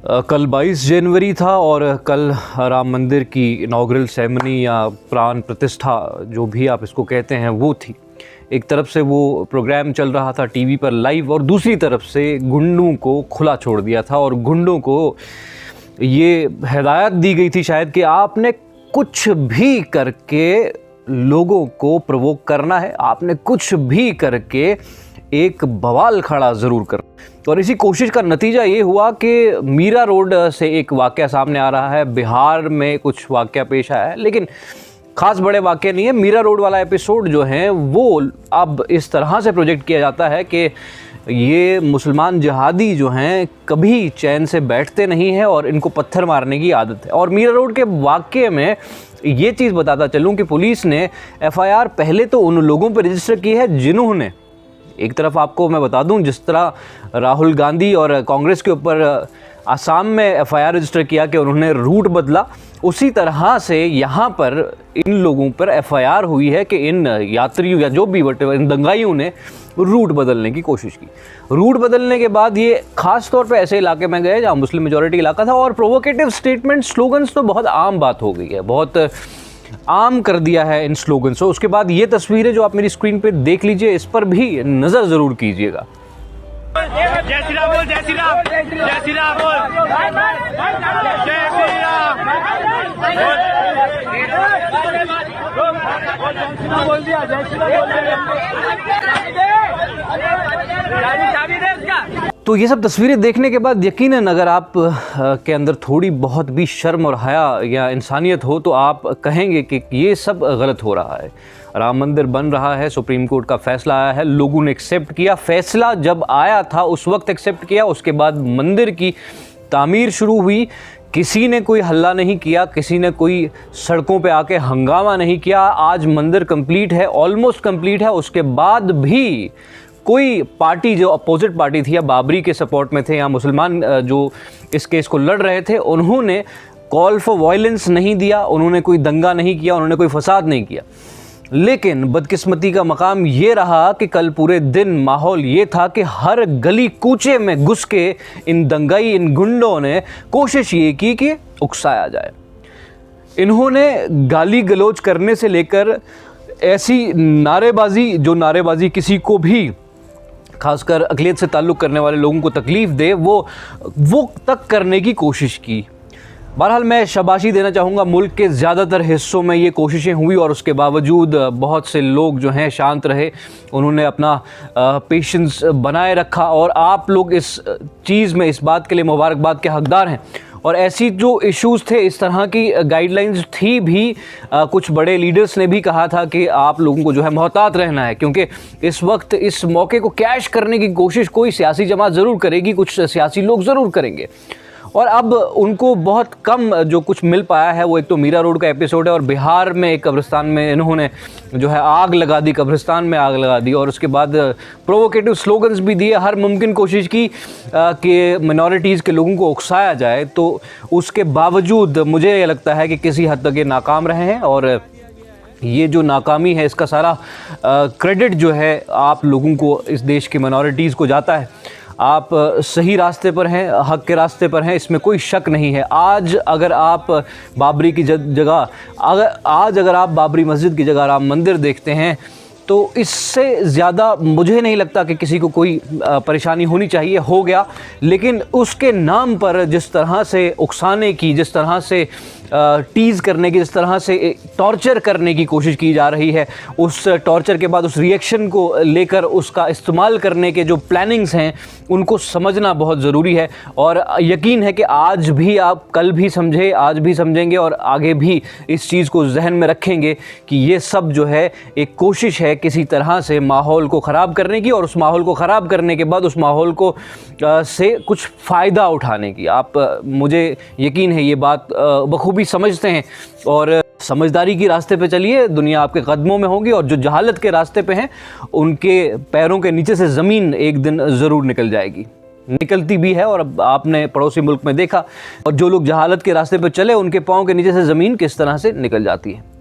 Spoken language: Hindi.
कल 22 जनवरी था और कल राम मंदिर की इनॉग्रल सेरेमनी या प्राण प्रतिष्ठा जो भी आप इसको कहते हैं वो थी। एक तरफ से वो प्रोग्राम चल रहा था टीवी पर लाइव और दूसरी तरफ से गुंडों को खुला छोड़ दिया था और गुंडों को ये हिदायत दी गई थी शायद कि आपने कुछ भी करके लोगों को प्रोवोक करना है, आपने कुछ भी करके एक बवाल खड़ा ज़रूर कर। और इसी कोशिश का नतीजा ये हुआ कि मीरा रोड से एक वाक़या सामने आ रहा है, बिहार में कुछ वाक़या पेश आया है, लेकिन ख़ास बड़े वाक़े नहीं है। मीरा रोड वाला एपिसोड जो है वो अब इस तरह से प्रोजेक्ट किया जाता है कि ये मुसलमान जिहादी जो हैं कभी चैन से बैठते नहीं हैं और इनको पत्थर मारने की आदत है। और मीरा रोड के वाक़े में ये चीज़ बताता चलूँ कि पुलिस ने एफआईआर पहले तो उन लोगों पर रजिस्टर की है जिन्होंने, एक तरफ आपको मैं बता दूं, जिस तरह राहुल गांधी और कांग्रेस के ऊपर आसाम में एफआईआर रजिस्टर किया कि उन्होंने रूट बदला, उसी तरह से यहाँ पर इन लोगों पर एफआईआर हुई है कि इन यात्रियों या जो भी इन दंगाइयों ने रूट बदलने की कोशिश की। रूट बदलने के बाद ये खास तौर पे ऐसे इलाके में गए जहाँ मुस्लिम मेजॉरिटी इलाका था और प्रोवोकेटिव स्टेटमेंट स्लोगन्स तो बहुत आम बात हो गई है, बहुत आम कर दिया है इन स्लोगन से। उसके बाद ये तस्वीरें जो आप मेरी स्क्रीन पे देख लीजिए, इस पर भी नज़र ज़रूर कीजिएगा। जय श्री राम बोल, जय श्री राम, जय श्री राम बोल, जय श्री राम बोल दिया, जय श्री राम बोल। तो ये सब तस्वीरें देखने के बाद यकीनन अगर आप के अंदर थोड़ी बहुत भी शर्म और हया या इंसानियत हो तो आप कहेंगे कि ये सब गलत हो रहा है। राम मंदिर बन रहा है, सुप्रीम कोर्ट का फैसला आया है, लोगों ने एक्सेप्ट किया। फैसला जब आया था उस वक्त एक्सेप्ट किया, उसके बाद मंदिर की तामीर शुरू हुई, किसी ने कोई हल्ला नहीं किया, किसी ने कोई सड़कों पे आके हंगामा नहीं किया। आज मंदिर कंप्लीट है, ऑलमोस्ट कंप्लीट है, उसके बाद भी कोई पार्टी जो अपोजिट पार्टी थी या बाबरी के सपोर्ट में थे या मुसलमान जो इस केस को लड़ रहे थे, उन्होंने कॉल फॉर वायलेंस नहीं दिया, उन्होंने कोई दंगा नहीं किया, उन्होंने कोई फसाद नहीं किया। लेकिन बदकिस्मती का मकाम ये रहा कि कल पूरे दिन माहौल ये था कि हर गली कूचे में घुस के इन दंगाई, इन गुंडों ने कोशिश ये की कि उकसाया जाए। इन्होंने गाली गलौज करने से लेकर ऐसी नारेबाजी, जो नारेबाजी किसी को भी खासकर अक़लियत से ताल्लुक़ करने वाले लोगों को तकलीफ़ दे, वो तक करने की कोशिश की। बहरहाल मैं शाबाशी देना चाहूँगा, मुल्क के ज़्यादातर हिस्सों में ये कोशिशें हुई और उसके बावजूद बहुत से लोग जो हैं शांत रहे, उन्होंने अपना पेशेंस बनाए रखा और आप लोग इस चीज़ में, इस बात के लिए मुबारकबाद के हकदार हैं। और ऐसी जो इश्यूज़ थे, इस तरह की गाइडलाइंस थी भी, कुछ बड़े लीडर्स ने भी कहा था कि आप लोगों को जो है मोहतात रहना है, क्योंकि इस वक्त इस मौके को कैश करने की कोशिश कोई सियासी जमात ज़रूर करेगी, कुछ सियासी लोग ज़रूर करेंगे। और अब उनको बहुत कम जो कुछ मिल पाया है वो एक तो मीरा रोड का एपिसोड है और बिहार में एक कब्रिस्तान में इन्होंने जो है आग लगा दी, कब्रिस्तान में आग लगा दी और उसके बाद प्रोवोकेटिव स्लोगन्स भी दिए, हर मुमकिन कोशिश की कि मिनॉरिटीज़ के लोगों को उकसाया जाए। तो उसके बावजूद मुझे ये लगता है कि किसी हद तक ये नाकाम रहे हैं और ये जो नाकामी है इसका सारा क्रेडिट जो है आप लोगों को, इस देश की मिनॉरिटीज़ को जाता है। आप सही रास्ते पर हैं, हक़ के रास्ते पर हैं, इसमें कोई शक नहीं है। आज अगर आप बाबरी की जगह अगर आप बाबरी मस्जिद की जगह राम मंदिर देखते हैं तो इससे ज़्यादा मुझे नहीं लगता कि किसी को कोई परेशानी होनी चाहिए। हो गया, लेकिन उसके नाम पर जिस तरह से उकसाने की, जिस तरह से टीज़ करने की, जिस तरह से टॉर्चर करने की कोशिश की जा रही है, उस टॉर्चर के बाद उस रिएक्शन को लेकर उसका इस्तेमाल करने के जो प्लानिंग्स हैं उनको समझना बहुत ज़रूरी है। और यकीन है कि आज भी आप कल भी समझे, आज भी समझेंगे और आगे भी इस चीज़ को जहन में रखेंगे कि ये सब जो है एक कोशिश है किसी तरह से माहौल को ख़राब करने की और उस माहौल को ख़राब करने के बाद उस माहौल को से कुछ फ़ायदा उठाने की। आप मुझे यकीन है ये बात बखूबी समझते हैं और समझदारी की रास्ते पे चलिए, दुनिया आपके कदमों में होगी और जो जहालत के रास्ते पे हैं उनके पैरों के नीचे से ज़मीन एक दिन ज़रूर निकल जाएगी, निकलती भी है। और अब आपने पड़ोसी मुल्क में देखा, और जो लोग जहालत के रास्ते पे चले उनके पाँव के नीचे से ज़मीन किस तरह से निकल जाती है।